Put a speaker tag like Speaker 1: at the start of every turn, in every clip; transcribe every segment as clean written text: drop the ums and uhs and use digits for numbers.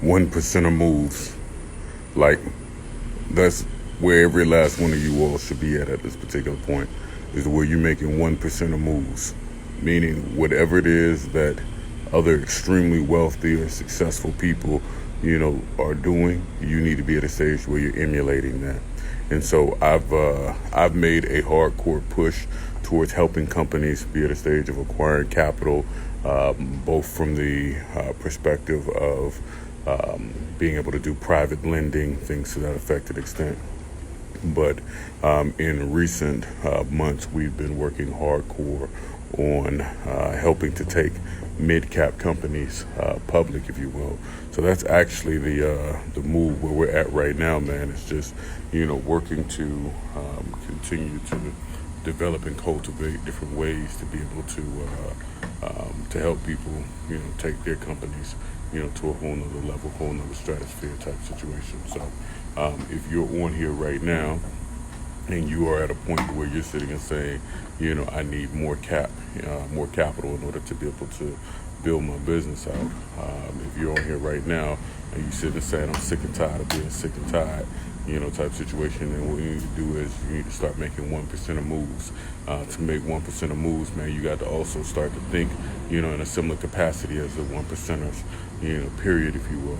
Speaker 1: 1% moves. Like, that's where every last one of you all should be at this particular point, is where you're making 1% of moves. Meaning, whatever it is that other extremely wealthy or successful people, are doing, you need to be at a stage where you're emulating that. And so I've made a hardcore push towards helping companies be at a stage of acquiring capital, both from the perspective of being able to do private lending, things to that effective extent. But in recent months, we've been working hardcore on helping to take mid-cap companies public, if you will. So that's actually the move where we're at right now, man. It's just, working to continue to develop and cultivate different ways to be able to help people, take their companies, to a whole nother level, whole nother stratosphere type situation. So if you're on here right now and you are at a point where you're sitting and saying, I need more capital in order to be able to build my business out. If you're on here right now and you sitting and saying, I'm sick and tired of being sick and tired, type situation, then what you need to do is you need to start making 1% of moves. To make 1% of moves, man, you got to also start to think, in a similar capacity as the 1%ers, period, if you will.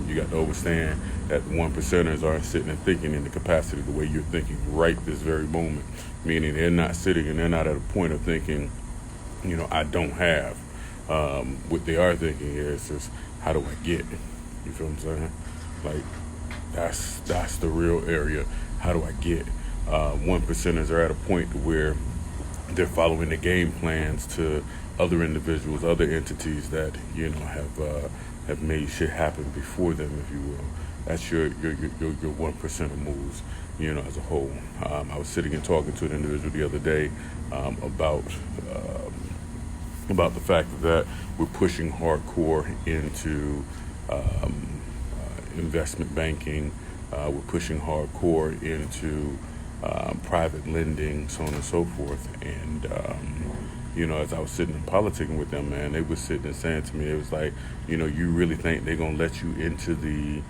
Speaker 1: You got to understand that 1%ers aren't sitting and thinking in the capacity the way you're thinking right this very moment, meaning they're not sitting and they're not at a point of thinking, I don't have. What they are thinking is how do I get? You feel what I'm saying? Like, that's the real area. How do I get? 1%ers are at a point where they're following the game plans to other individuals, other entities that have made shit happen before them, if you will. That's your 1% of moves, as a whole. I was sitting and talking to an individual the other day about the fact that we're pushing hardcore into investment banking. We're pushing hardcore into private lending, so on and so forth. And, as I was sitting and politicking with them, man, they were sitting and saying to me, it was like, you really think they're going to let you into the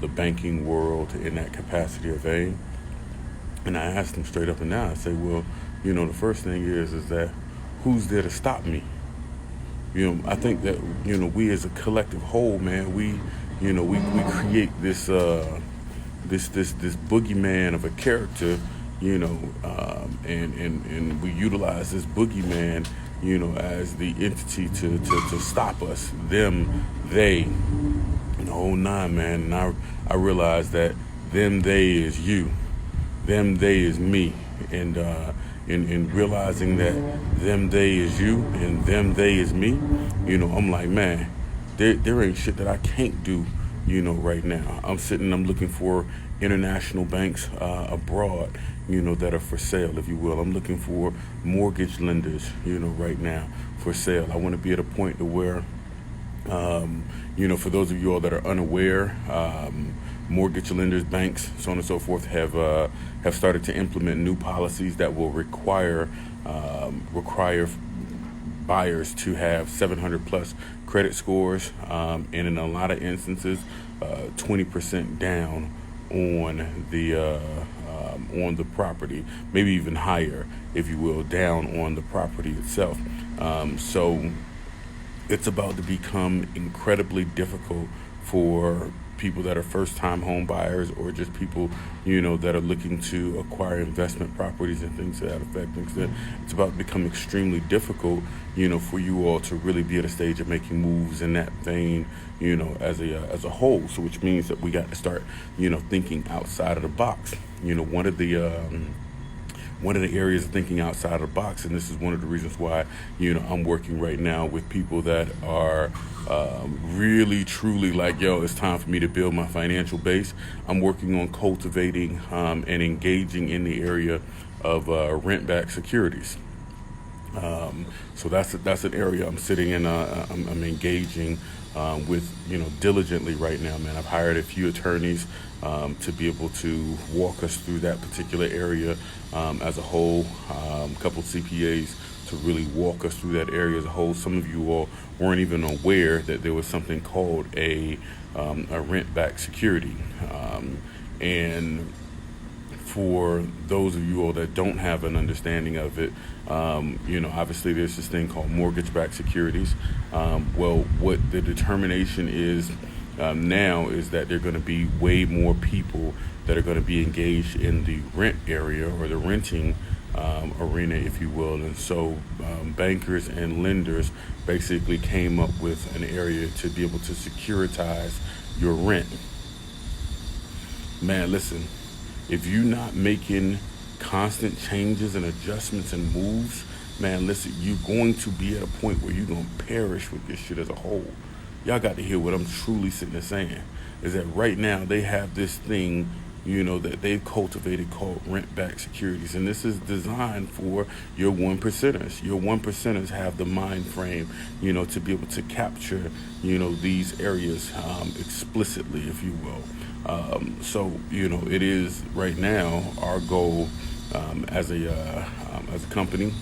Speaker 1: banking world in that capacity of aim? And I asked them straight up and down, I say, well, the first thing is that who's there to stop me? I think that, we as a collective whole, man, we create this boogeyman of a character, and we utilize this boogeyman, as the entity to stop us, them, they, the whole nine, man. And I realized that them, they is you, them, they is me, and in realizing that them, they is you, and them, they is me, I'm like, man, there ain't shit that I can't do, right now. I'm looking for international banks abroad, that are for sale, if you will. I'm looking for mortgage lenders, right now for sale. I want to be at a point to where, for those of you all that are unaware, mortgage lenders, banks, so on and so forth, have started to implement new policies that will require buyers to have 700 plus credit scores, and in a lot of instances, 20% down on the property, maybe even higher, if you will, down on the property itself. So it's about to become incredibly difficult for people that are first-time home buyers, or just people, that are looking to acquire investment properties and things to that effect. It's about to become extremely difficult, for you all to really be at a stage of making moves in that vein, as a whole. So which means that we got to start, thinking outside of the box. One of the areas of thinking outside of the box, and this is one of the reasons why, I'm working right now with people that are really, truly like, it's time for me to build my financial base. I'm working on cultivating and engaging in the area of rent-backed securities. So that's an area I'm sitting in. I'm engaging with, diligently right now, man. I've hired a few attorneys to be able to walk us through that particular area as a whole. A couple CPAs to really walk us through that area as a whole. Some of you all weren't even aware that there was something called a rent-back security, and for those of you all that don't have an understanding of it, obviously there's this thing called mortgage-backed securities. Well, what the determination is now is that there are going to be way more people that are going to be engaged in the rent area or the renting arena, if you will. And so bankers and lenders basically came up with an area to be able to securitize your rent. Man, listen, if you're not making constant changes and adjustments and moves, man, listen, you're going to be at a point where you're going to perish with this shit as a whole. Y'all got to hear what I'm truly sitting there saying, is that right now they have this thing, that they've cultivated called rent-back securities. And this is designed for your one percenters. Your one percenters have the mind frame, to be able to capture, these areas explicitly, if you will. So it is right now our goal as a company,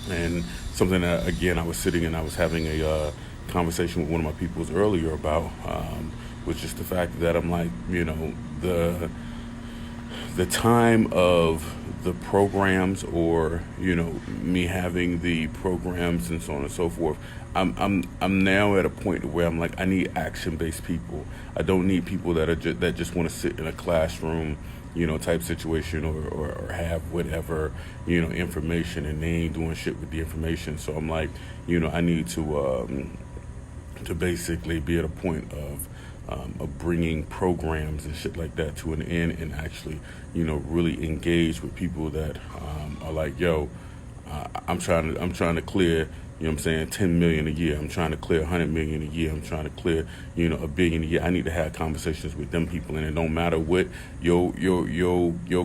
Speaker 1: and something that, again, I was sitting and I was having a conversation with one of my peoples earlier about, was just the fact that I'm like, the time of the programs, or me having the programs and so on and so forth, I'm now at a point where I'm like, I need action-based people. I don't need people that just want to sit in a classroom type situation, or have whatever information, and they ain't doing shit with the information. So I'm like, I need to basically be at a point of bringing programs and shit like that to an end, and actually, really engage with people that are like, yo, I'm trying to clear, 10 million a year. I'm trying to clear 100 million a year. I'm trying to clear, $1 billion a year. I need to have conversations with them people, and it don't matter what your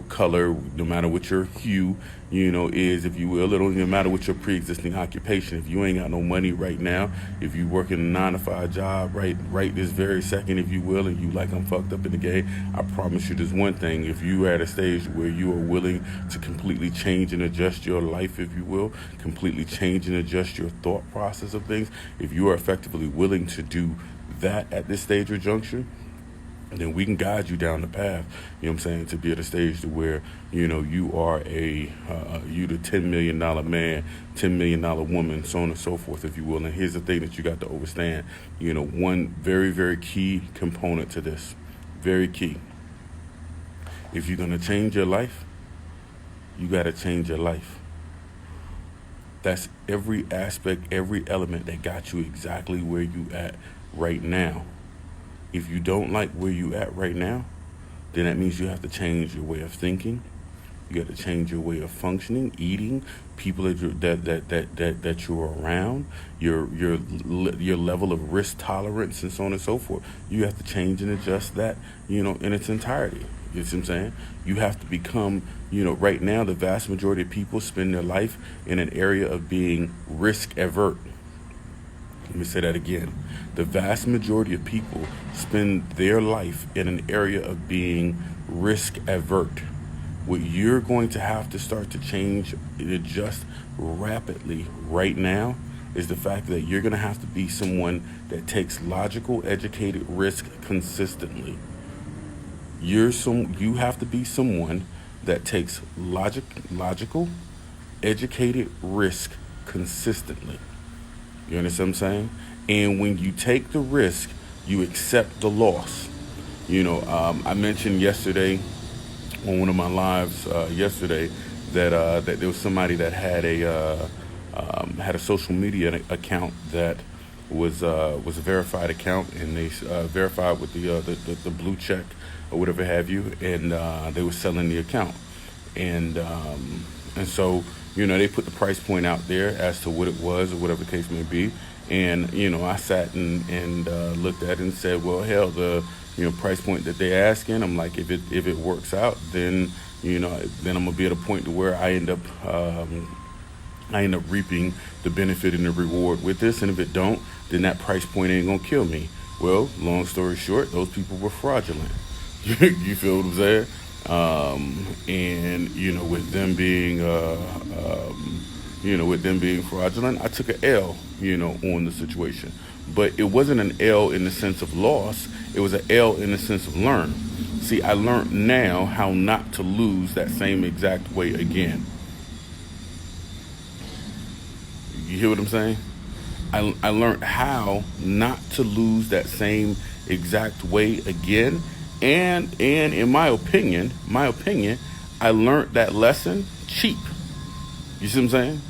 Speaker 1: color, no matter what your hue, is, if you will. It don't even matter what your pre-existing occupation. If you ain't got no money right now, if you working a 9-to-5 job right this very second, if you will, and you like, I'm fucked up in the game, I promise you this one thing: if you are at a stage where you are willing to completely change and adjust your life, if you will, completely change and adjust your thought process of things, if you are effectively willing to do that at this stage or juncture, then we can guide you down the path, to be at a stage to where, you are you the $10 million man, $10 million woman, so on and so forth, if you will. And here's the thing that you got to understand, one very, very key component to this, very key. If you're going to change your life, you got to change your life. That's every aspect, every element that got you exactly where you at right now. If you don't like where you at right now, then that means you have to change your way of thinking. You got to change your way of functioning, eating, people that you're around, your level of risk tolerance, and so on and so forth. You have to change and adjust that, in its entirety. You see what I'm saying? You have to become, right now the vast majority of people spend their life in an area of being risk avert. Let me say that again. The vast majority of people spend their life in an area of being risk avert. What you're going to have to start to change and adjust rapidly right now is the fact that you're going to have to be someone that takes logical, educated risk consistently. You have to be someone that takes logical, educated risk consistently. You understand what I'm saying? And when you take the risk, you accept the loss. I mentioned yesterday on one of my lives yesterday that there was somebody that had a social media account that was a verified account, and they verified with the blue check or whatever have you, and they were selling the account, and so they put the price point out there as to what it was or whatever the case may be. And, I sat and looked at it and said, well, hell, the, price point that they're asking, I'm like, if it works out, then, then I'm going to be at a point to where I end up reaping the benefit and the reward with this. And if it don't, then that price point ain't going to kill me. Well, long story short, those people were fraudulent. You feel what I'm saying? And, with them being, with them being fraudulent. I took an L, on the situation. But it wasn't an L in the sense of loss. It was an L in the sense of learn. See, I learned now how not to lose that same exact way again. You hear what I'm saying? I learned how not to lose that same exact way again. And in my opinion, I learned that lesson cheap. You see what I'm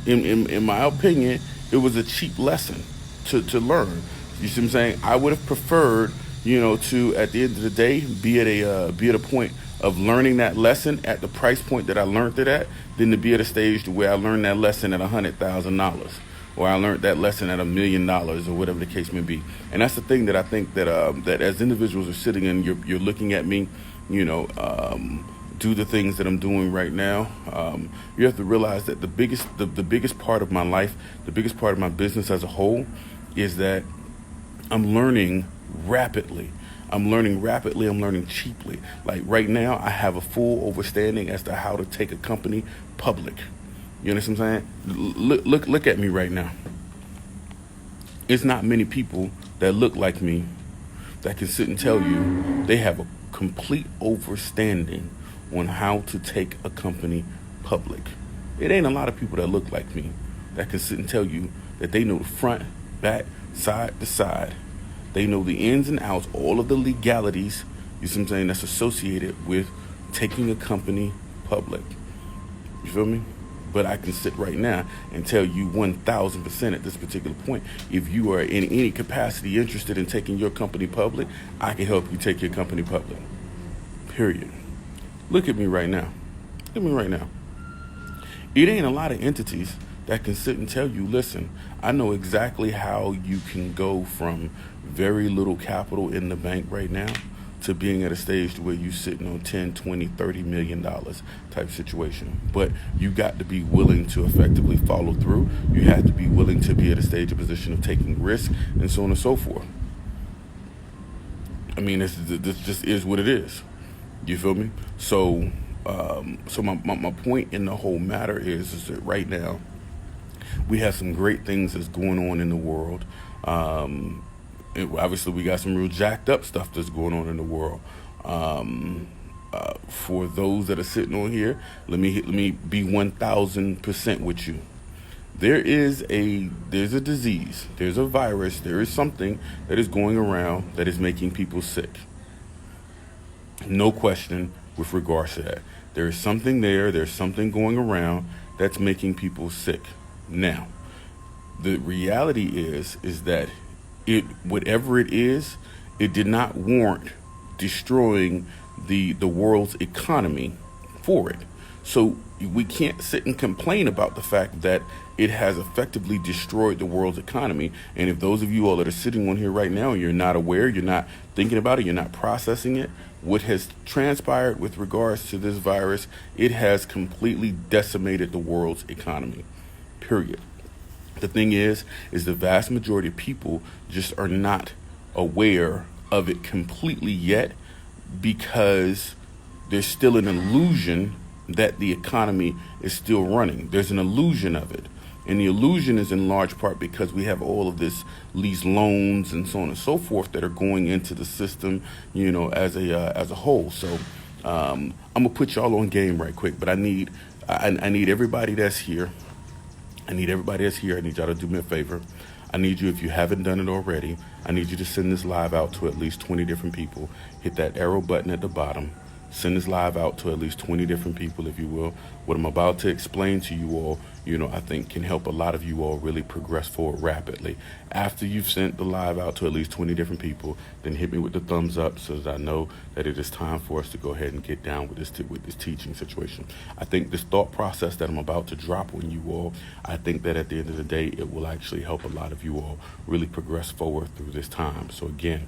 Speaker 1: saying? In my opinion, it was a cheap lesson to learn. You see what I'm saying? I would have preferred, to at the end of the day be at a point of learning that lesson at the price point that I learned it at, than to be at a stage to where I learned that lesson at $100,000, or I learned that lesson at $1,000,000, or whatever the case may be. And that's the thing that I think that as individuals are sitting and you're looking at me, you know. Do the things that I'm doing right now, you have to realize that the biggest part of my life, the biggest part of my business as a whole, is that I'm learning rapidly. I'm learning cheaply. Like right now, I have a full understanding as to how to take a company public. You understand what I'm saying? Look at me right now. It's not many people that look like me that can sit and tell you they have a complete understanding on how to take a company public. It ain't a lot of people that look like me that can sit and tell you that they know the front, back, side to side. They know the ins and outs, all of the legalities, you see what I'm saying, that's associated with taking a company public. You feel me? But I can sit right now and tell you 1,000% at this particular point, if you are in any capacity interested in taking your company public, I can help you take your company public. Period. Look at me right now. Look at me right now. It ain't a lot of entities that can sit and tell you, listen, I know exactly how you can go from very little capital in the bank right now to being at a stage where you sitting on 10, 20, $30 million type situation. But you got to be willing to effectively follow through. You have to be willing to be at a stage of position of taking risk and so on and so forth. I mean, this just is what it is. You feel me? So my point in the whole matter is that right now we have some great things that's going on in the world. Obviously, we got some real jacked up stuff that's going on in the world. For those that are sitting on here, let me be 1,000% with you. There's a disease, there's a virus, there is something that is going around that is making people sick. No question with regards to that. There is something there's something going around that's making people sick. Now, the reality is that whatever it is, it did not warrant destroying the world's economy for it. So we can't sit and complain about the fact that it has effectively destroyed the world's economy. And if those of you all that are sitting on here right now and you're not aware, you're not thinking about it, you're not processing it, what has transpired with regards to this virus, it has completely decimated the world's economy, period. The thing is the vast majority of people just are not aware of it completely yet, because there's still an illusion that the economy is still running. There's an illusion of it. And the illusion is in large part because we have all of these loans and so on and so forth that are going into the system, as a whole. So I'm gonna put y'all on game right quick, but I need everybody that's here. I need y'all to do me a favor. I need you, if you haven't done it already, I need you to send this live out to at least 20 different people. Hit that arrow button at the bottom. Send this live out to at least 20 different people, if you will. What I'm about to explain to you all, I think can help a lot of you all really progress forward rapidly. After you've sent the live out to at least 20 different people, then hit me with the thumbs up so that I know that it is time for us to go ahead and get down with this teaching situation. I think this thought process that I'm about to drop on you all, I think that at the end of the day, it will actually help a lot of you all really progress forward through this time. So again,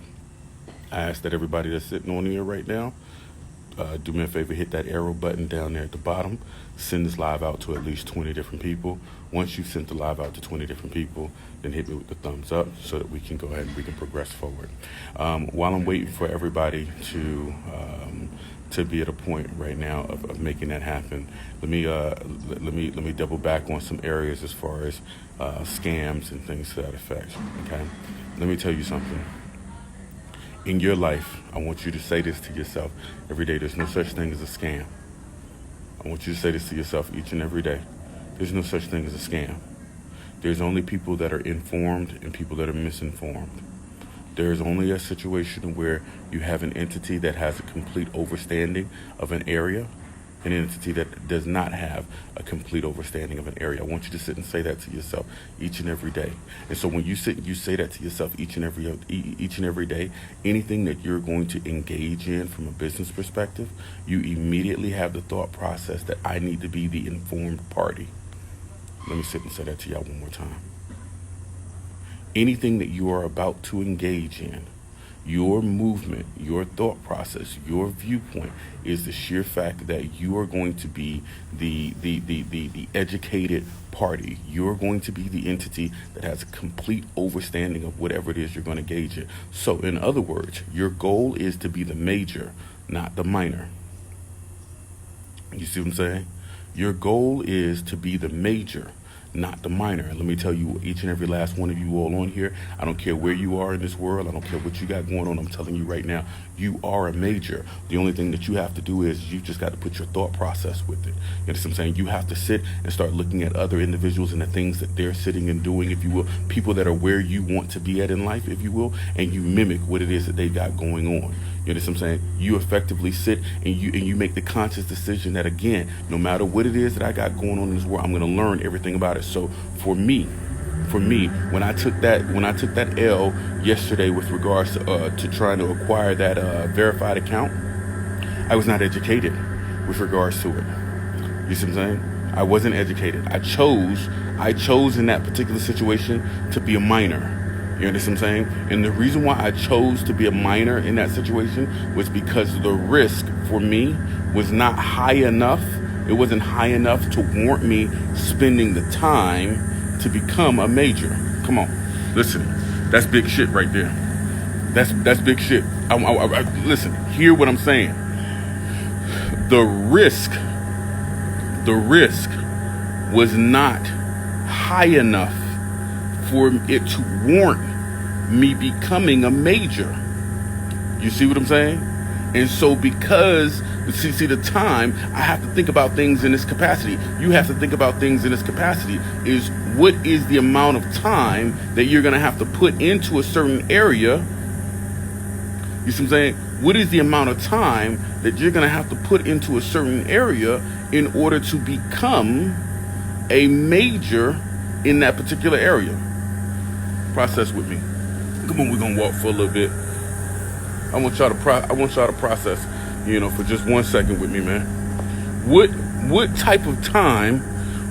Speaker 1: I ask that everybody that's sitting on here right now,
Speaker 2: do me a favor, hit that arrow button down there at the bottom. Send this live out to at least 20 different people. Once you've sent the live out to 20 different people, then hit me with the thumbs up so that we can go ahead and we can progress forward. While I'm waiting for everybody to be at a point right now of making that happen, let me double back on some areas as far as scams and things to that effect. Okay, let me tell you something. In your life, I want you to say this to yourself every day. There's no such thing as a scam. I want you to say this to yourself each and every day. There's no such thing as a scam. There's only people that are informed and people that are misinformed. There's only a situation where you have an entity that has a complete overstanding of an area, and an entity that does not have a complete overstanding of an area. I want you to sit and say that to yourself each and every day. And so when you sit and you say that to yourself each and every day, anything that you're going to engage in from a business perspective, you immediately have the thought process that I need to be the informed party. Let me sit and say that to y'all one more time. Anything that you are about to engage in, your movement, your thought process, your viewpoint is the sheer fact that you are going to be the educated party. You're going to be the entity that has a complete overstanding of whatever it is you're going to engage in. So in other words, your goal is to be the major, not the minor. You see what I'm saying? Your goal is to be the major, not the minor. And let me tell you, each and every last one of you all on here, I don't care where you are in this world, I don't care what you got going on, I'm telling you right now, you are a major. The only thing that you have to do is you just got to put your thought process with it. You know what I'm saying? You have to sit and start looking at other individuals and the things that they're sitting and doing, if you will, people that are where you want to be at in life, if you will, and you mimic what it is that they got going on. You know what I'm saying? You effectively sit and you make the conscious decision that, again, no matter what it is that I got going on in this world, I'm going to learn everything about it. So for me, when I took that L yesterday with regards to trying to acquire that verified account, I was not educated with regards to it. You see what I'm saying? I wasn't educated. I chose in that particular situation to be a minor. You understand what I'm saying? And the reason why I chose to be a minor in that situation was because the risk for me was not high enough. It wasn't high enough to warrant me spending the time to become a major. Come on, listen, that's big shit right there. That's big shit. Listen, hear what I'm saying. The risk was not high enough for it to warrant me becoming a major. You see what I'm saying? And so because, see the time, I have to think about things in this capacity. You have to think about things in this capacity. Is what is the amount of time that you're going to have to put into a certain area? You see what I'm saying? What is the amount of time that you're going to have to put into a certain area in order to become a major in that particular area? Process with me. Come on, we're gonna walk for a little bit. I want y'all to process, for just 1 second with me, man. What type of time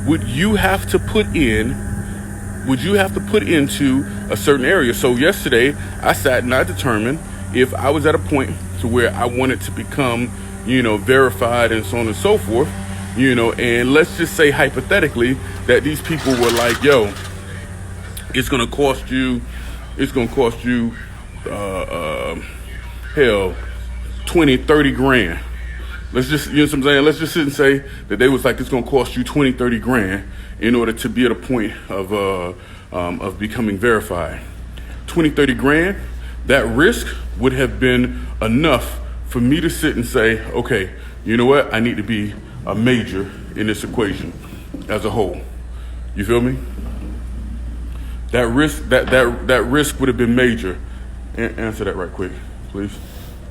Speaker 2: would you have to put in? Would you have to put into a certain area? So yesterday, I sat and I determined if I was at a point to where I wanted to become, verified and so on and so forth, and let's just say hypothetically that these people were like, yo, it's gonna cost you hell, 20, 30 grand. Let's just, you know what I'm saying? Let's just sit and say that they was like, it's going to cost you 20, 30 grand in order to be at a point of becoming verified. 20, 30 grand, that risk would have been enough for me to sit and say, okay, you know what? I need to be a major in this equation as a whole. You feel me? That risk would have been major. Answer that right quick, please.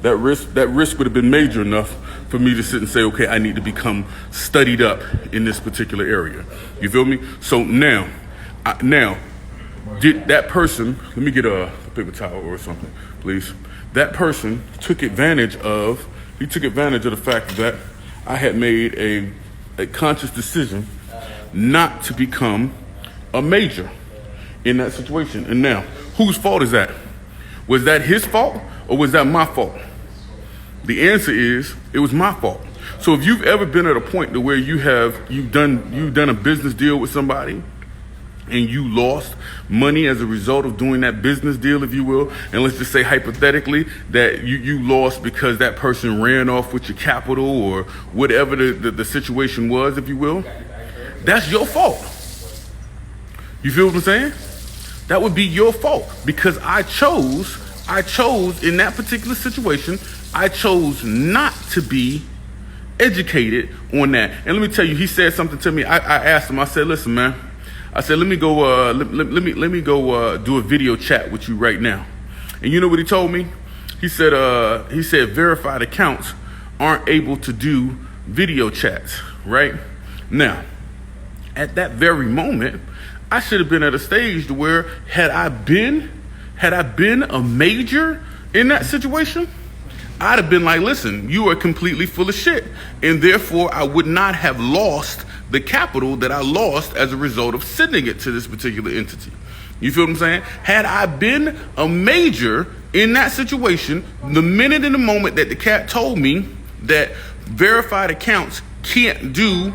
Speaker 2: That risk would have been major enough for me to sit and say, okay, I need to become studied up in this particular area. You feel me? So now, did that person? Let me get a paper towel or something, please. That person took advantage of the fact that I had made a conscious decision not to become a major in that situation. And now, whose fault is that? Was that his fault or was that my fault? The answer is it was my fault. So if you've ever been at a point to where you've done a business deal with somebody and you lost money as a result of doing that business deal, if you will, and let's just say hypothetically that you lost because that person ran off with your capital or whatever the situation was, if you will, that's your fault. You feel what I'm saying? That would be your fault because I chose in that particular situation, I chose not to be educated on that. And let me tell you, he said something to me. I asked him, I said, listen, man, I said, let me go do a video chat with you right now. And you know what he told me? He said verified accounts aren't able to do video chats, right? Now, at that very moment, I should have been at a stage to where had I been a major in that situation, I'd have been like, listen, you are completely full of shit. And therefore, I would not have lost the capital that I lost as a result of sending it to this particular entity. You feel what I'm saying? Had I been a major in that situation, the minute and the moment that the cat told me that verified accounts can't do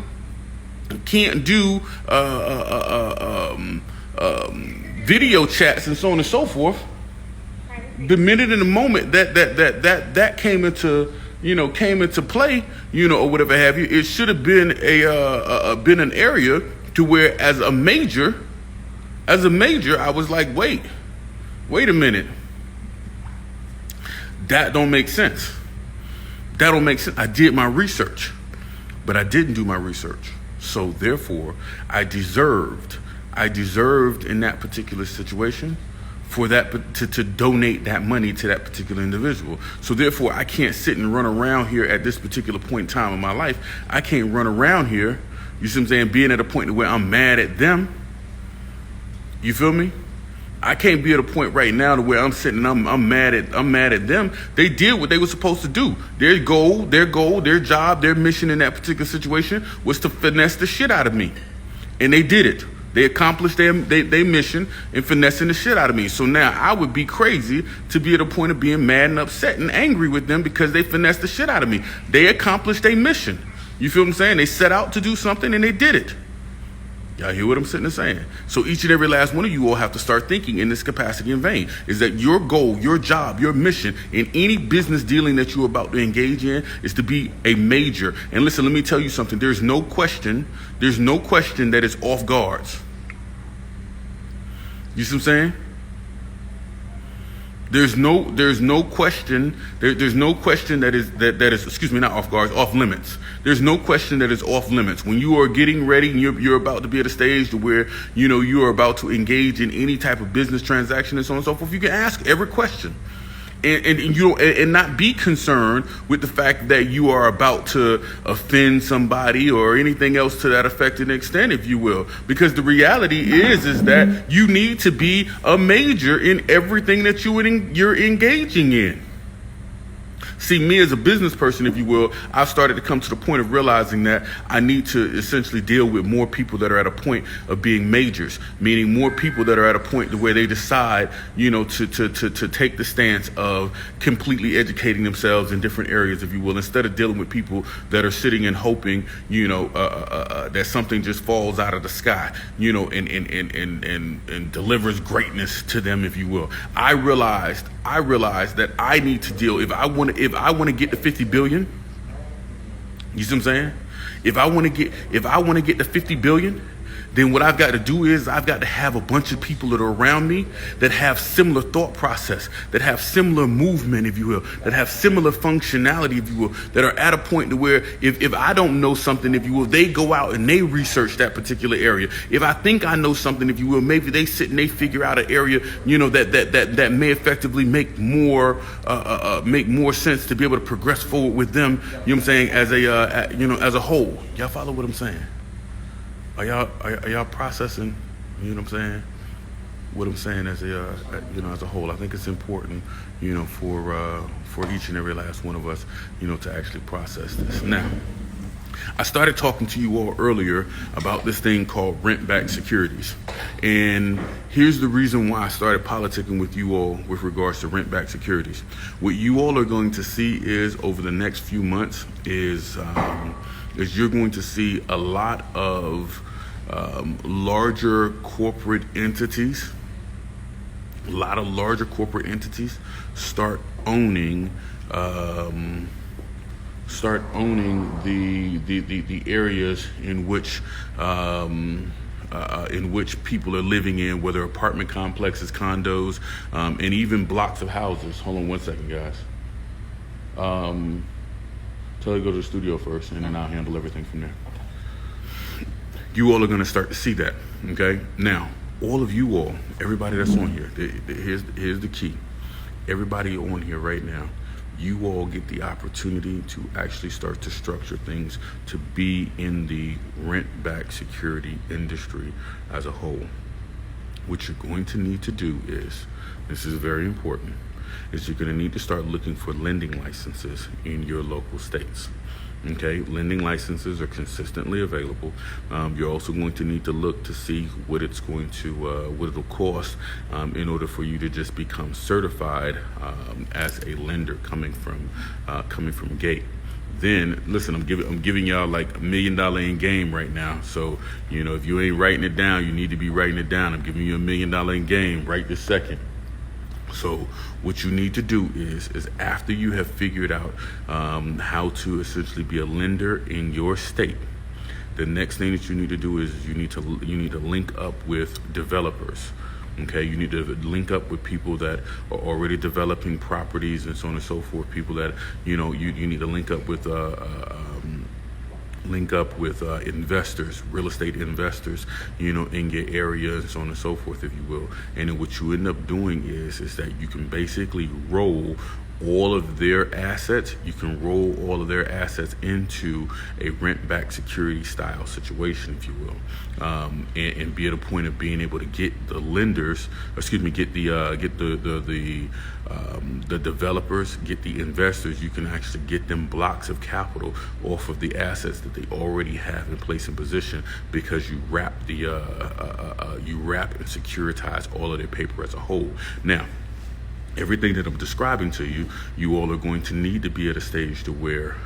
Speaker 2: video chats and so on and so forth, the minute and the moment that came into play, or whatever have you, it should have been been an area to where as a major, I was like, wait a minute, that don't make sense. That don't make sense. I did my research, but I didn't do my research. So therefore, I deserved in that particular situation for that to donate that money to that particular individual. So therefore, I can't sit and run around here at this particular point in time in my life. I can't run around here, you see what I'm saying, being at a point where I'm mad at them. You feel me? I can't be at a point right now to where I'm sitting and I'm mad at them. They did what they were supposed to do. Their goal, their job, their mission in that particular situation was to finesse the shit out of me. And they did it. They accomplished their mission in finessing the shit out of me. So now I would be crazy to be at a point of being mad and upset and angry with them because they finessed the shit out of me. They accomplished their mission. You feel what I'm saying? They set out to do something and they did it. Y'all hear what I'm sitting there saying? So each and every last one of you all have to start thinking in this capacity and vein. Is that your goal, your job, your mission in any business dealing that you're about to engage in is to be a major. And listen, let me tell you something. There's no question that it's off guards. You see what I'm saying? There's no question that is excuse me, not off guards, off limits. There's no question that is off limits. When you are getting ready and you're about to be at a stage to where you are about to engage in any type of business transaction and so on and so forth, you can ask every question. And not be concerned with the fact that you are about to offend somebody or anything else to that effect and extent, if you will. Because the reality is that you need to be a major in everything that you're engaging in. See, me as a business person, if you will, I've started to come to the point of realizing that I need to essentially deal with more people that are at a point of being majors, meaning more people that are at a point to where they decide, to take the stance of completely educating themselves in different areas, if you will, instead of dealing with people that are sitting and hoping, that something just falls out of the sky, and delivers greatness to them, if you will. I realized that I need to deal, if I want to get to 50 billion, you see what I'm saying? If I want to get to 50 billion, then what I've got to do is I've got to have a bunch of people that are around me that have similar thought process, that have similar movement, if you will, that have similar functionality, if you will, that are at a point to where if I don't know something, if you will, they go out and they research that particular area. If I think I know something, if you will, maybe they sit and they figure out an area, that may effectively make more sense to be able to progress forward with them, you know what I'm saying, as a whole. Y'all follow what I'm saying? Are y'all processing, what I'm saying? What I'm saying as a whole. I think it's important, for each and every last one of us, to actually process this. Now, I started talking to you all earlier about this thing called rent-back securities. And here's the reason why I started politicking with you all with regards to rent-back securities. What you all are going to see is over the next few months is you're going to see a lot of larger corporate entities, start owning the areas in which people are living in, whether apartment complexes, condos, and even blocks of houses. Hold on one second, guys. Tell her to go to the studio first, and then I'll handle everything from there. You all are going to start to see that, okay? Now, all of you all, everybody that's on here, here's the key. Everybody on here right now, you all get the opportunity to actually start to structure things to be in the rent-back security industry as a whole. What you're going to need to do is, this is very important, is you're going to need to start looking for lending licenses in your local states. Okay, lending licenses are consistently available. You're also going to need to look to see what it's going to, what it'll cost in order for you to just become certified as a lender coming from Gate. Then listen, I'm giving y'all like $1 million in game right now. So if you ain't writing it down, you need to be writing it down. I'm giving you $1 million in game right this second. So what you need to do is after you have figured out how to essentially be a lender in your state, the next thing that you need to do is you need to link up with developers. Okay, you need to link up with people that are already developing properties and so on and so forth. People that you need to link up with investors, real estate investors, in your area and so on and so forth, if you will. And then what you end up doing is that you can basically roll all of their assets. You can roll all of their assets into a rent-back security style situation, if you will, and be at a point of being able to get the lenders, get the developers, get the investors. You can actually get them blocks of capital off of the assets that they already have in place and position, because you wrap and securitize all of their paper as a whole. Now, everything that I'm describing to you, you all are going to need to be at a stage to where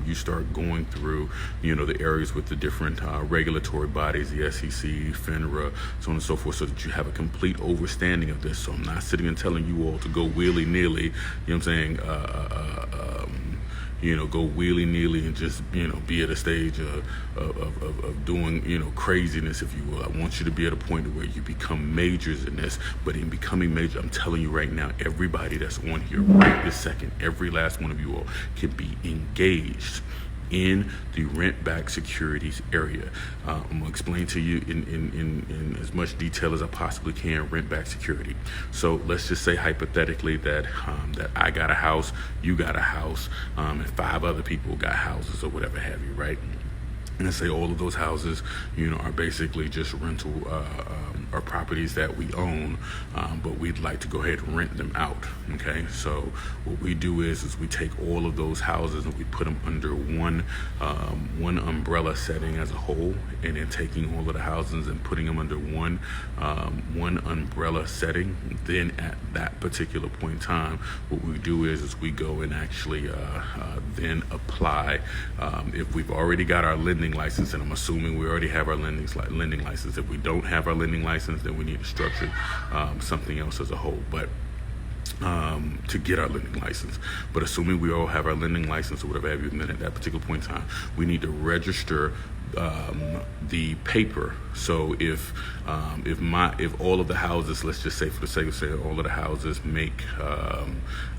Speaker 2: you start going through, the areas with the different regulatory bodies, the SEC, FINRA, so on and so forth, so that you have a complete understanding of this. So I'm not sitting and telling you all to go willy-nilly, go willy-nilly and just, be at a stage of doing, craziness, if you will. I want you to be at a point where you become majors in this. But in becoming major, I'm telling you right now, everybody that's on here right this second, every last one of you all can be engaged in the rent-back securities area. I'm going to explain to you in as much detail as I possibly can rent-back security. So let's just say hypothetically that I got a house, you got a house, and 5 other people got houses or whatever have you, right? And let's say all of those houses, are basically just rental or properties that we own, but we'd like to go ahead and rent them out. Okay, so what we do is we take all of those houses and we put them under one umbrella setting as a whole, and then taking all of the houses and putting them under one umbrella setting. Then at that particular point in time, what we do is we go and actually then apply. If we've already got our lending license, and I'm assuming we already have our lending license. If we don't have our lending license, then we need to structure something else as a whole. But to get our lending license. But assuming we all have our lending license or whatever have you, then at that particular point in time, we need to register the paper. So if all of the houses, let's just say for the sake of saying, all of the houses make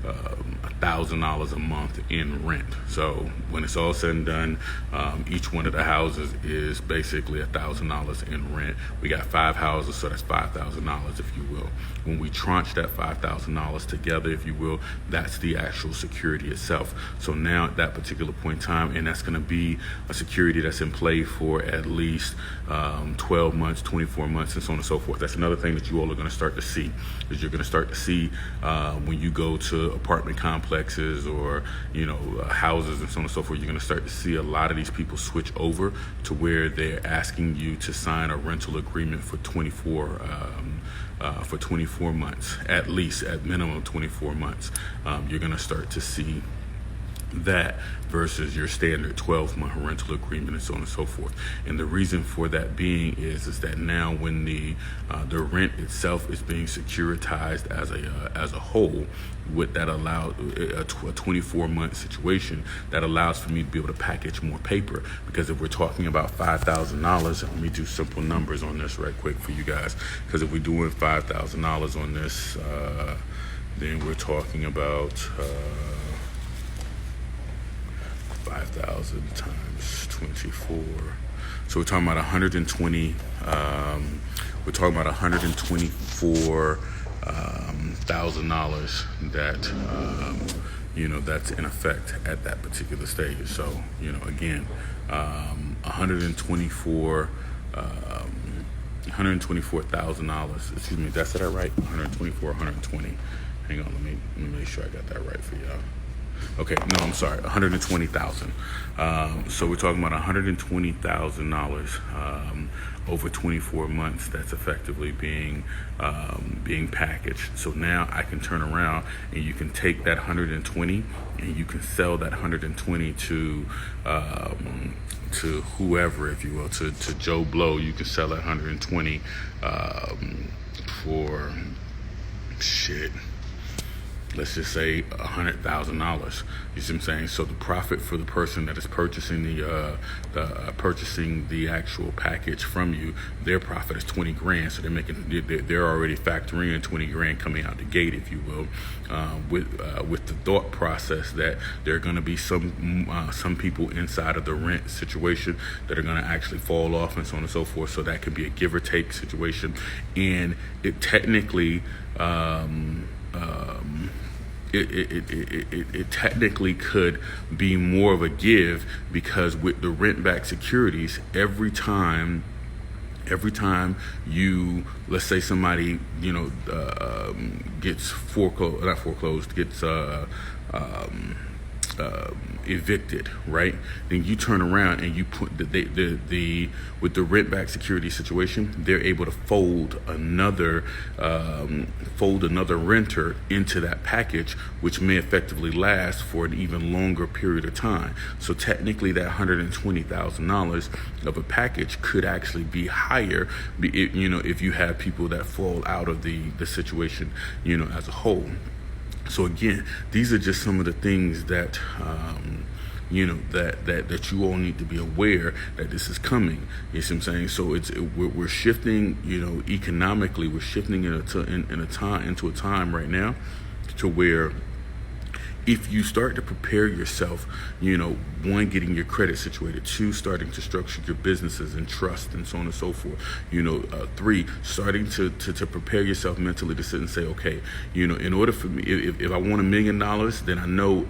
Speaker 2: $1,000 a month in rent. So when it's all said and done, each one of the houses is basically $1,000 in rent. We got 5 houses, so that's $5,000, if you will. When we tranche that $5,000 together, if you will, that's the actual security itself. So now at that particular point in time, and that's going to be a security that's in play for at least 12 months, 24 months, and so on and so forth. That's another thing that you all are going to start to see, is you're going to start to see when you go to apartment complexes or, houses and so on and so forth, you're going to start to see a lot of these people switch over to where they're asking you to sign a rental agreement for 24 months, at least, at minimum 24 months. You're going to start to see that versus your standard 12-month rental agreement and so on and so forth. And the reason for that being is that now when the rent itself is being securitized as a whole, what that allows a 24-month situation, that allows for me to be able to package more paper. Because if we're talking about $5,000, let me do simple numbers on this right quick for you guys. Because if we're doing $5,000 on this, then we're talking about 5,000 times 24. So we're talking about 120. We're talking about $124,000 that that's in effect at that particular stage. So again, $124,000. Excuse me, did I say that right? 124, 120. Hang on, let me make sure I got that right for y'all. Okay, no, I'm sorry, 120,000. So we're talking about $120,000 over 24 months. That's effectively being packaged. So now I can turn around and you can take that 120 and you can sell that 120 to whoever, if you will, to Joe Blow. You can sell that 120 for shit. Let's just say $100,000. You see what I'm saying? So the profit for the person that is purchasing the actual package from you, their profit is 20 grand. So they're already factoring in 20 grand coming out the gate, if you will, with the thought process that there are going to be some people inside of the rent situation that are going to actually fall off and so on and so forth. So that could be a give or take situation, and it technically. It technically could be more of a give, because with the rent-backed securities, every time you, let's say somebody gets evicted, right? Then you turn around and you put with the rent-back security situation, they're able to fold another renter into that package, which may effectively last for an even longer period of time. So technically, that $120,000 of a package could actually be higher, if you have people that fall out of the situation, as a whole. So again, these are just some of the things that that you all need to be aware that this is coming. You see what I'm saying? So we're shifting, economically, we're shifting into a time right now to where, if you start to prepare yourself, one, getting your credit situated, two, starting to structure your businesses and trust and so on and so forth, three, starting to prepare yourself mentally to sit and say, okay, in order for me, if I want $1 million, then I know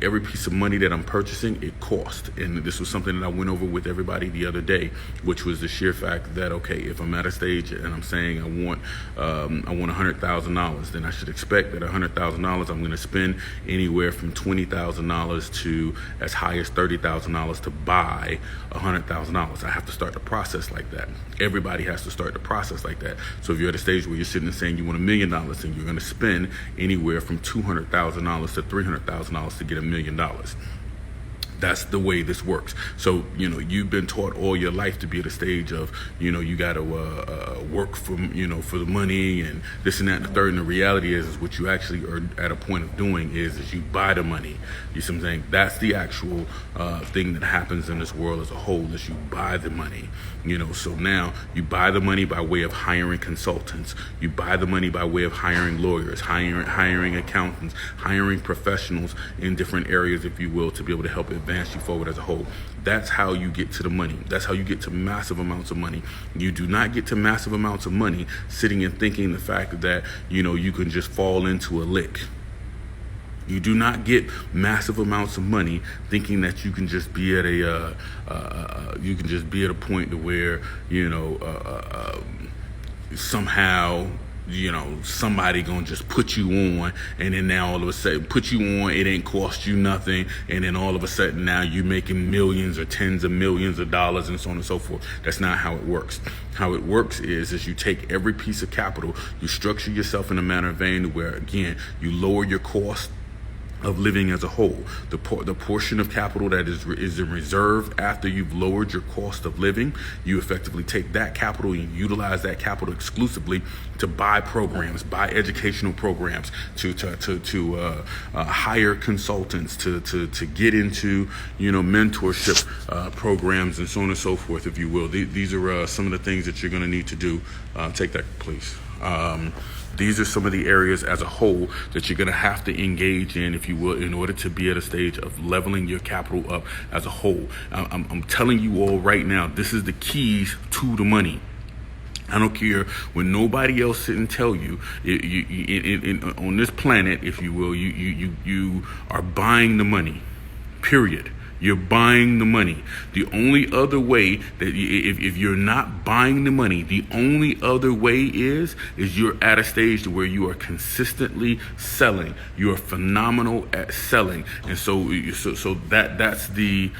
Speaker 2: every piece of money that I'm purchasing, it costs. And this was something that I went over with everybody the other day, which was the sheer fact that, okay, if I'm at a stage and I'm saying I want $100,000, then I should expect that $100,000 I'm going to spend anywhere from $20,000 to as high as $30,000 to buy $100,000. I have to start the process like that. Everybody has to start the process like that. So if you're at a stage where you're sitting and saying you want $1 million, then you're going to spend anywhere from $200,000 to $300,000 to get $1 million. That's the way this works. So, you've been taught all your life to be at a stage of, you got to work for the money and this and that and the third. And the reality is what you actually are at a point of doing is you buy the money. You see what I'm saying? That's the actual thing that happens in this world as a whole, is you buy the money. So now you buy the money by way of hiring consultants. You buy the money by way of hiring lawyers, hiring accountants, hiring professionals in different areas, if you will, to be able to help advance you forward as a whole. That's how you get to the money. That's how you get to massive amounts of money. You do not get to massive amounts of money sitting and thinking the fact that, you can just fall into a lick. You do not get massive amounts of money thinking that you can just be at a point to where somehow somebody gonna just put you on, and then now all of a sudden put you on, it ain't cost you nothing, and then all of a sudden now you're making millions or tens of millions of dollars and so on and so forth. That's not how it works. How it works is you take every piece of capital, you structure yourself in a manner of vein where, again, you lower your cost of living as a whole. The portion of capital that is in reserve after you've lowered your cost of living, you effectively take that capital and utilize that capital exclusively to buy programs, buy educational programs, to hire consultants, to get into mentorship programs and so on and so forth, if you will. These are some of the things that you're going to need to do. Take that, please. These are some of the areas as a whole that you're going to have to engage in, if you will, in order to be at a stage of leveling your capital up as a whole. I'm telling you all right now, this is the keys to the money. I don't care when nobody else sit and tell you, on this planet, if you will, you are buying the money, period. You're buying the money. The only other way that if you're not buying the money, the only other way is you're at a stage to where you are consistently selling. You are phenomenal at selling, and so that's the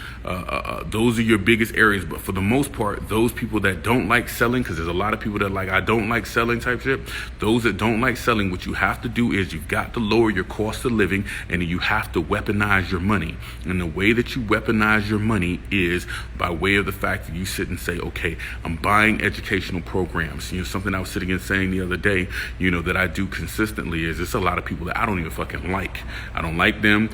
Speaker 2: those are your biggest areas. But for the most part, those people that don't like selling, because there's a lot of people that I don't like selling type shit. Those that don't like selling, what you have to do is you've got to lower your cost of living, and you have to weaponize your money. And the way that you weaponize your money is by way of the fact that you sit and say, okay, I'm buying educational programs. Something I was sitting and saying the other day, that I do consistently is there's a lot of people that I don't even fucking like. I don't like them,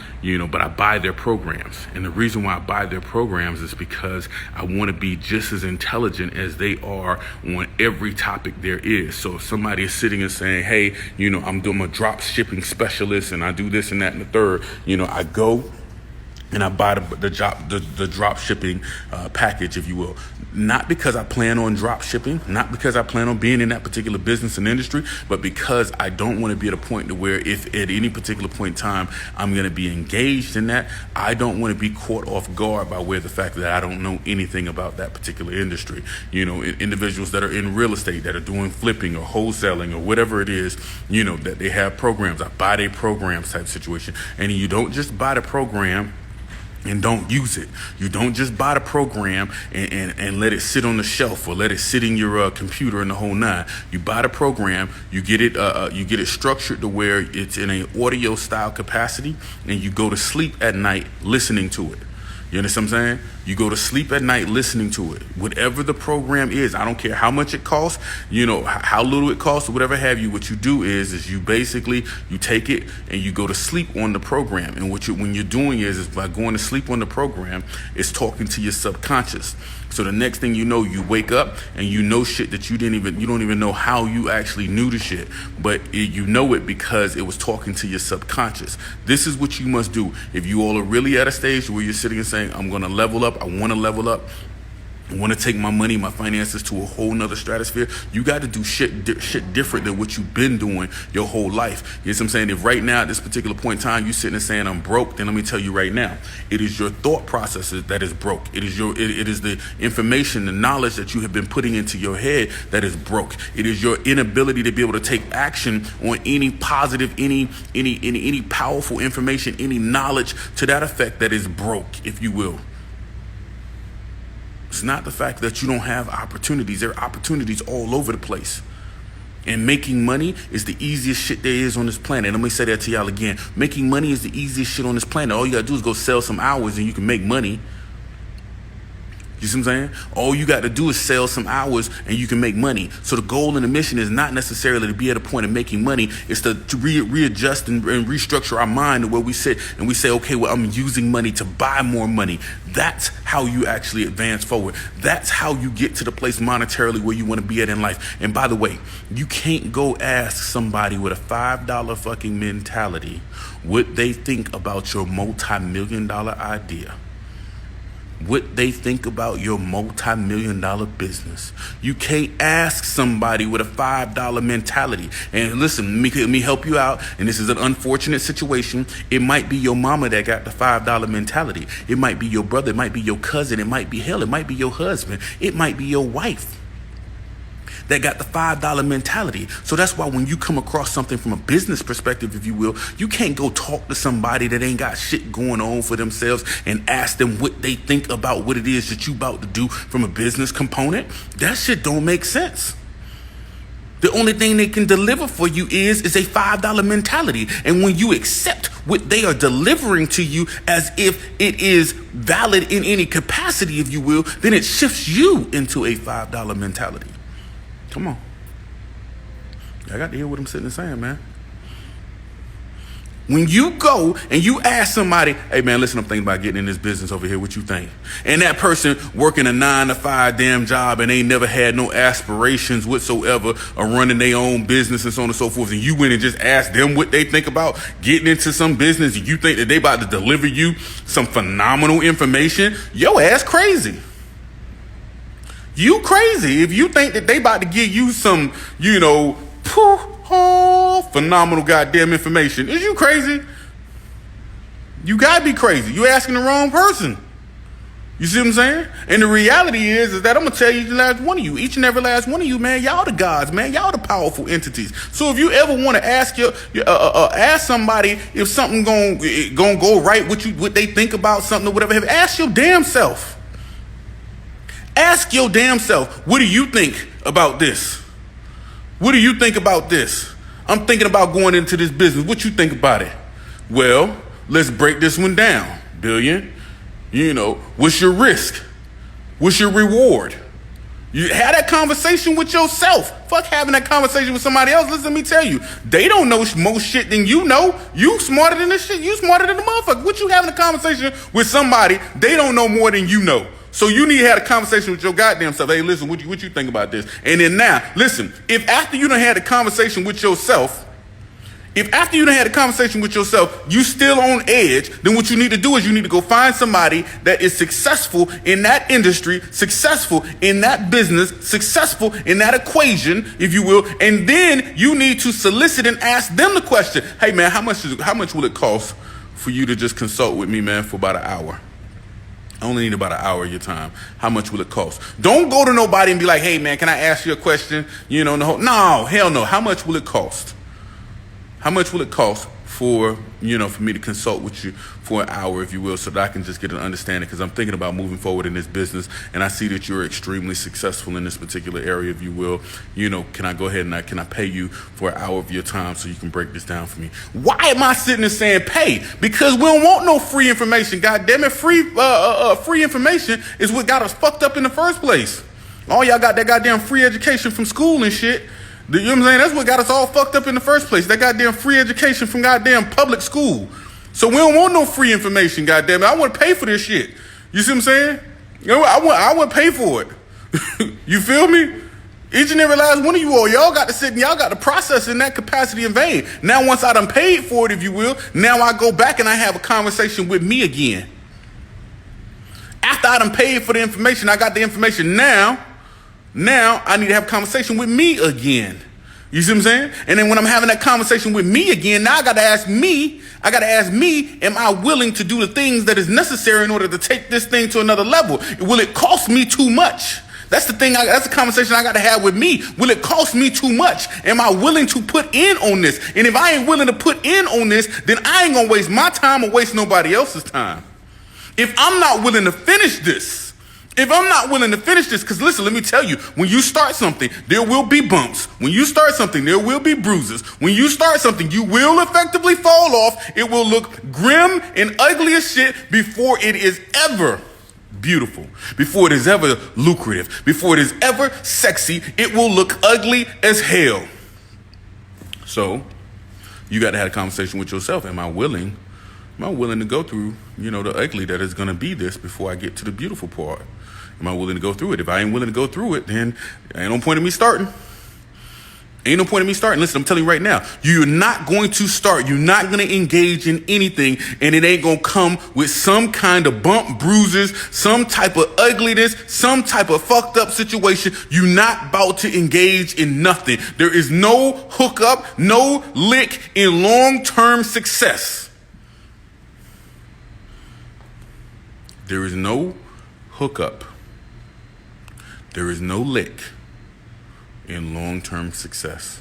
Speaker 2: but I buy their programs. And the reason why I buy their programs is because I want to be just as intelligent as they are on every topic there is. So if somebody is sitting and saying, hey, I'm a drop shipping specialist and I do this and that and the third, I go and I buy the drop shipping package, if you will. Not because I plan on drop shipping, not because I plan on being in that particular business and industry, but because I don't want to be at a point to where if at any particular point in time I'm going to be engaged in that, I don't want to be caught off guard by way of the fact that I don't know anything about that particular industry. Individuals that are in real estate, that are doing flipping or wholesaling or whatever it is, that they have programs. I buy their programs type situation. And you don't just buy the program and don't use it. You don't just buy the program and let it sit on the shelf or let it sit in your computer and the whole nine. You buy the program, you get it structured to where it's in an audio style capacity, and you go to sleep at night listening to it. You understand what I'm saying? You go to sleep at night listening to it. Whatever the program is, I don't care how much it costs, how little it costs or whatever have you. What you do is you take it and you go to sleep on the program. And when you're doing is by going to sleep on the program, it's talking to your subconscious. So the next thing you know, you wake up and shit that you don't even know how you actually knew the shit, but you know it because it was talking to your subconscious. This is what you must do. If you all are really at a stage where you're sitting and saying, I'm going to level up, I want to level up, I want to take my money, my finances to a whole nother stratosphere, you got to do shit different than what you've been doing your whole life. You know what I'm saying? If right now at this particular point in time you sitting and saying I'm broke, then let me tell you right now, it is your thought processes that is broke. It is the information, the knowledge that you have been putting into your head that is broke. It is your inability to be able to take action on any positive, any powerful information, any knowledge to that effect that is broke, if you will. It's not the fact that you don't have opportunities. There are opportunities all over the place. And making money is the easiest shit there is on this planet. Let me say that to y'all again. Making money is the easiest shit on this planet. All you gotta do is go sell some hours and you can make money. You see what I'm saying? All you got to do is sell some hours and you can make money. So the goal and the mission is not necessarily to be at a point of making money. It's to readjust and restructure our mind to where we sit and we say, okay, well, I'm using money to buy more money. That's how you actually advance forward. That's how you get to the place monetarily where you want to be at in life. And by the way, you can't go ask somebody with a $5 fucking mentality what they think about your multi-million-dollar idea. what they think about your multi-million-dollar business. You can't ask somebody with a $5 mentality. And listen, let me help you out. And this is an unfortunate situation. It might be your mama that got the $5 mentality. It might be your brother. It might be your cousin. It might be it might be your husband. It might be your wife that got the $5 mentality. So that's why when you come across something from a business perspective, if you will, you can't go talk to somebody that ain't got shit going on for themselves and ask them what they think about what it is that you about to do from a business component. That shit don't make sense. The only thing they can deliver for you is a $5 mentality. And when you accept what they are delivering to you as if it is valid in any capacity, if you will, then it shifts you into a $5 mentality. Come on. I got to hear what I'm sitting and saying, man. When you go and you ask somebody, hey, man, listen, I'm thinking about getting in this business over here. What you think? And that person working a 9-to-5 damn job and ain't never had no aspirations whatsoever of running their own business and so on and so forth. And you went and just asked them what they think about getting into some business. And you think that they about to deliver you some phenomenal information. Your ass crazy. You crazy if you think that they about to give you some, phenomenal goddamn information. Is you crazy? You gotta be crazy. You asking the wrong person. You see what I'm saying? And the reality is that I'm gonna tell you, the last one of you, each and every last one of you, man, y'all the gods, man, y'all the powerful entities. So if you ever want to ask ask somebody if something gonna go right, what they think about something or whatever, ask your damn self. Ask your damn self, what do you think about this? What do you think about this? I'm thinking about going into this business. What you think about it? Well, let's break this one down, Billion. What's your risk? What's your reward? You have that conversation with yourself. Fuck having that conversation with somebody else. Listen, let me tell you, they don't know more shit than you know. You smarter than this shit. You smarter than the motherfucker. What you having a conversation with somebody, they don't know more than you know. So you need to have a conversation with your goddamn self. Hey, listen, what you think about this? And then now, listen, if after you done had a conversation with yourself, you still on edge, then what you need to do is you need to go find somebody that is successful in that industry, successful in that business, successful in that equation, if you will, and then you need to solicit and ask them the question, hey man, how much will it cost for you to just consult with me, man, for about an hour? I only need about an hour of your time. How much will it cost? Don't go to nobody and be like, hey man, can I ask you a question? No, hell no. How much will it cost? How much will it cost for me to consult with you for an hour, if you will, so that I can just get an understanding? Because I'm thinking about moving forward in this business, and I see that you're extremely successful in this particular area, if you will. Can I go ahead and can I pay you for an hour of your time so you can break this down for me? Why am I sitting and saying pay? Because we don't want no free information. God damn it, free information is what got us fucked up in the first place. All y'all got that goddamn free education from school and shit. You know what I'm saying? That's what got us all fucked up in the first place. That goddamn free education from goddamn public school. So we don't want no free information, goddamn it. I want to pay for this shit. You see what I'm saying? I want to pay for it. You feel me? Each and every last one of you y'all got to sit and y'all got to process in that capacity in vain. Now, once I done paid for it, if you will, now I go back and I have a conversation with me again. After I done paid for the information, I got the information now I need to have a conversation with me again. You see what I'm saying? And then when I'm having that conversation with me again, now I got to ask me, am I willing to do the things that is necessary in order to take this thing to another level? Will it cost me too much? That's the thing. That's the conversation I got to have with me. Will it cost me too much? Am I willing to put in on this? And if I ain't willing to put in on this, then I ain't going to waste my time or waste nobody else's time. If I'm not willing to finish this, because listen, let me tell you, when you start something, there will be bumps. When you start something, there will be bruises. When you start something, you will effectively fall off. It will look grim and ugly as shit before it is ever beautiful, before it is ever lucrative, before it is ever sexy. It will look ugly as hell. So you got to have a conversation with yourself. Am I willing to go through, the ugly that is going to be this before I get to the beautiful part? Am I willing to go through it? If I ain't willing to go through it, then ain't no point in me starting. Ain't no point in me starting. Listen, I'm telling you right now, you're not going to start. You're not going to engage in anything, and it ain't going to come with some kind of bump, bruises, some type of ugliness, some type of fucked up situation. You're not about to engage in nothing. There is no hookup, no lick in long-term success. There is no hookup. There is no lick in long-term success.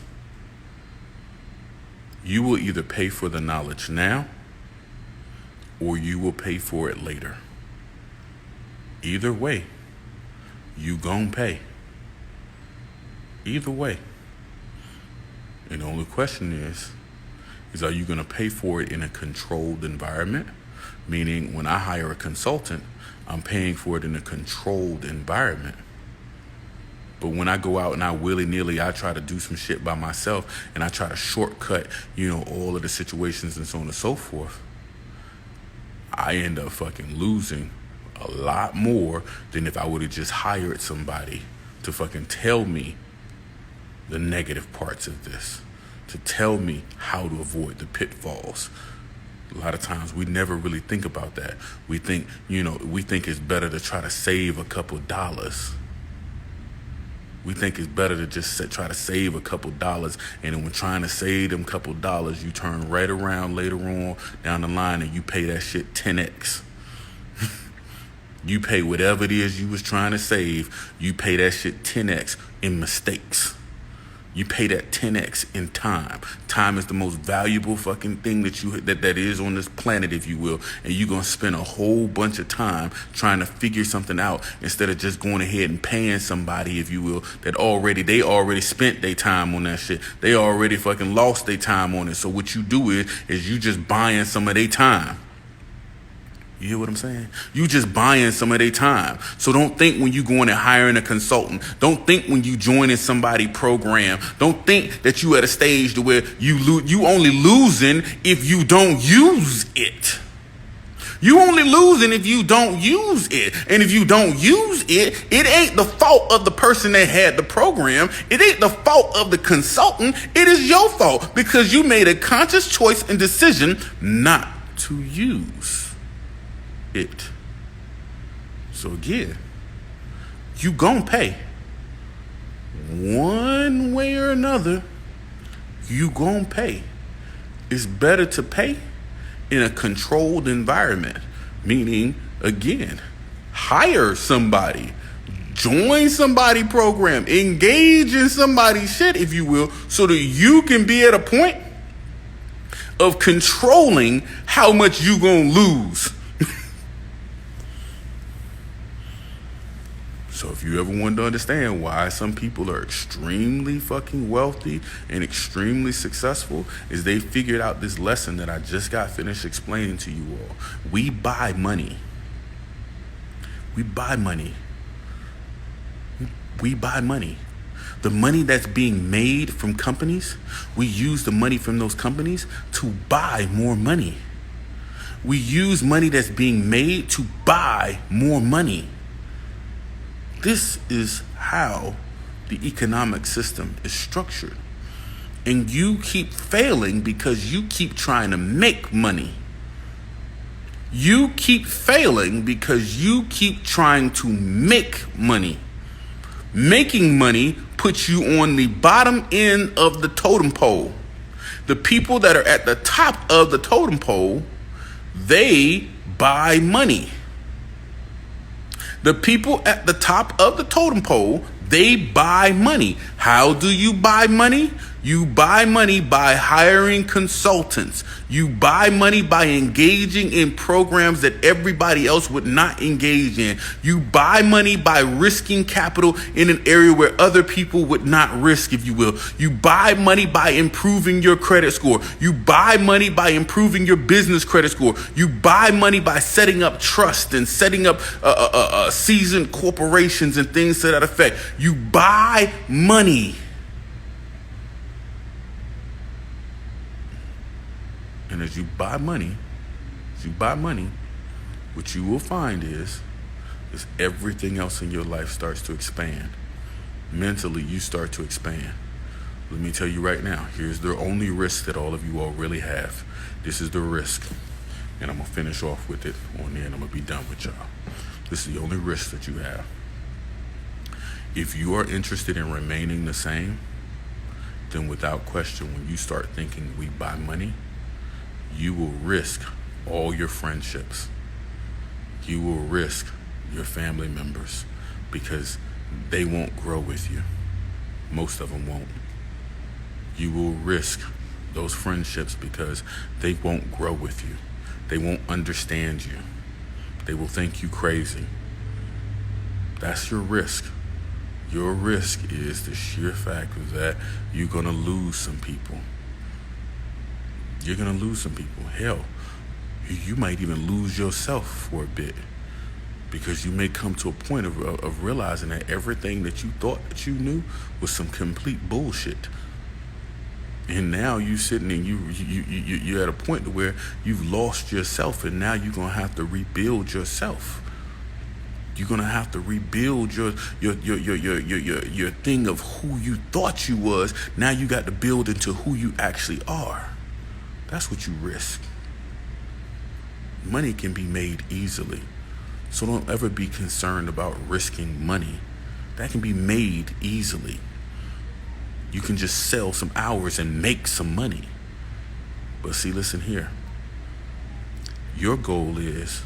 Speaker 2: You will either pay for the knowledge now or you will pay for it later. Either way, you gon' pay. Either way. And the only question is are you gonna pay for it in a controlled environment? Meaning when I hire a consultant, I'm paying for it in a controlled environment. But when I go out and I willy-nilly, I try to do some shit by myself and I try to shortcut, all of the situations and so on and so forth, I end up fucking losing a lot more than if I would have just hired somebody to fucking tell me the negative parts of this, to tell me how to avoid the pitfalls. A lot of times we never really think about that. We think it's better to try to save a couple dollars. We think it's better to just try to save a couple dollars, and then when trying to save them couple dollars, you turn right around later on down the line and you pay that shit 10x. You pay whatever it is you was trying to save, you pay that shit 10x in mistakes. You pay that 10x in time. Time is the most valuable fucking thing that is on this planet, if you will. And you're going to spend a whole bunch of time trying to figure something out instead of just going ahead and paying somebody, if you will, that they already spent their time on that shit. They already fucking lost their time on it. So what you do is you just buying some of their time. You hear what I'm saying? You just buying some of their time. So don't think when you going and hiring a consultant. Don't think when you joining somebody program. Don't think that you at a stage to where you only losing if you don't use it. You only losing if you don't use it. And if you don't use it, it ain't the fault of the person that had the program. It ain't the fault of the consultant. It is your fault because you made a conscious choice and decision not to use it. So again, you gon' pay. One way or another, you gon' pay. It's better to pay in a controlled environment. Meaning, again, hire somebody, join somebody program, engage in somebody's shit, if you will, so that you can be at a point of controlling how much you gonna lose. So if you ever want to understand why some people are extremely fucking wealthy and extremely successful, is they figured out this lesson that I just got finished explaining to you all. We buy money. We buy money. We buy money. The money that's being made from companies, we use the money from those companies to buy more money. We use money that's being made to buy more money. This is how the economic system is structured. And you keep failing because you keep trying to make money. You keep failing because you keep trying to make money. Making money puts you on the bottom end of the totem pole. The people that are at the top of the totem pole, they buy money. The people at the top of the totem pole, they buy money. How do you buy money? You buy money by hiring consultants. You buy money by engaging in programs that everybody else would not engage in. You buy money by risking capital in an area where other people would not risk, if you will. You buy money by improving your credit score. You buy money by improving your business credit score. You buy money by setting up trust and setting up seasoned corporations and things to that effect. You buy money. And as you buy money, what you will find is everything else in your life starts to expand. Mentally, you start to expand. Let me tell you right now, here's the only risk that all of you all really have. This is the risk. And I'm going to finish off with it on there, and I'm going to be done with y'all. This is the only risk that you have. If you are interested in remaining the same, then without question, when you start thinking we buy money, you will risk all your friendships. You will risk your family members because they won't grow with you. Most of them won't. You will risk those friendships because they won't grow with you. They won't understand you. They will think you crazy. That's your risk. Your risk is the sheer fact that you're going to lose some people. You're going to lose some people. Hell, you might even lose yourself for a bit, because you may come to a point of realizing that everything that you thought that you knew was some complete bullshit. And now you sitting and you're at a point where you've lost yourself, and now you're gonna have to rebuild yourself. You're gonna have to rebuild your thing of who you thought you was. Now you got to build into who you actually are. That's what you risk. Money can be made easily, so don't ever be concerned about risking money. That can be made easily. You can just sell some hours and make some money. But see, listen here. Your goal is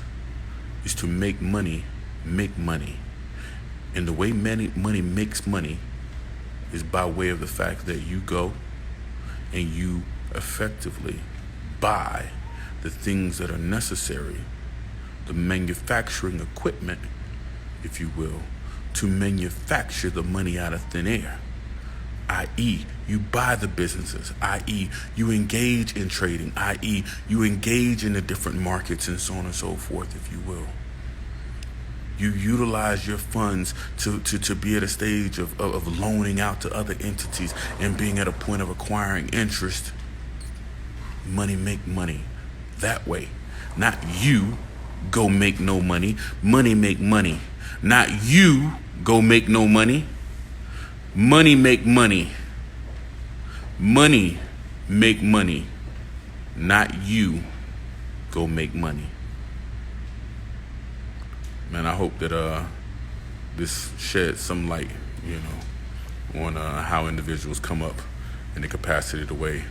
Speaker 2: to make money. And the way money makes money is by way of the fact that you go and you effectively buy the things that are necessary, the manufacturing equipment, if you will, to manufacture the money out of thin air. I.e., you buy the businesses, i.e., you engage in trading, i.e., you engage in the different markets and so on and so forth, if you will. You utilize your funds to be at a stage of loaning out to other entities and being at a point of acquiring interest. Money make money that way. Not you go make no money. Money make money. Not you go make no money. Money make money. Money make money. Not you go make money. Man, I hope that this sheds some light, on how individuals come up in the capacity, the way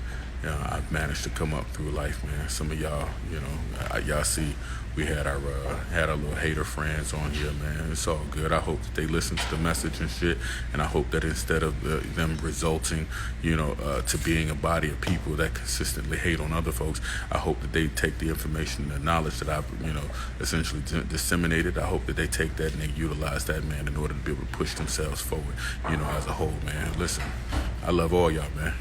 Speaker 2: I've managed to come up through life, man. Some of y'all, y'all see we had our little hater friends on here, man. It's all good. I hope that they listen to the message and shit, and I hope that instead of them resulting, to being a body of people that consistently hate on other folks, I hope that they take the information and the knowledge that I've, essentially disseminated. I hope that they take that and they utilize that, man, in order to be able to push themselves forward, as a whole, man. Listen, I love all y'all, man.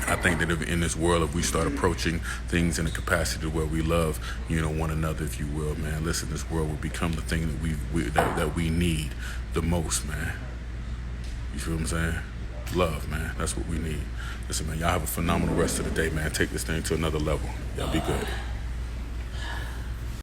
Speaker 2: I think that in this world, if we start approaching things in a capacity where we love, one another, if you will, man, listen, this world will become the thing that we need the most, man. You feel what I'm saying? Love, man. That's what we need. Listen, man, y'all have a phenomenal rest of the day, man. Take this thing to another level. Y'all be good.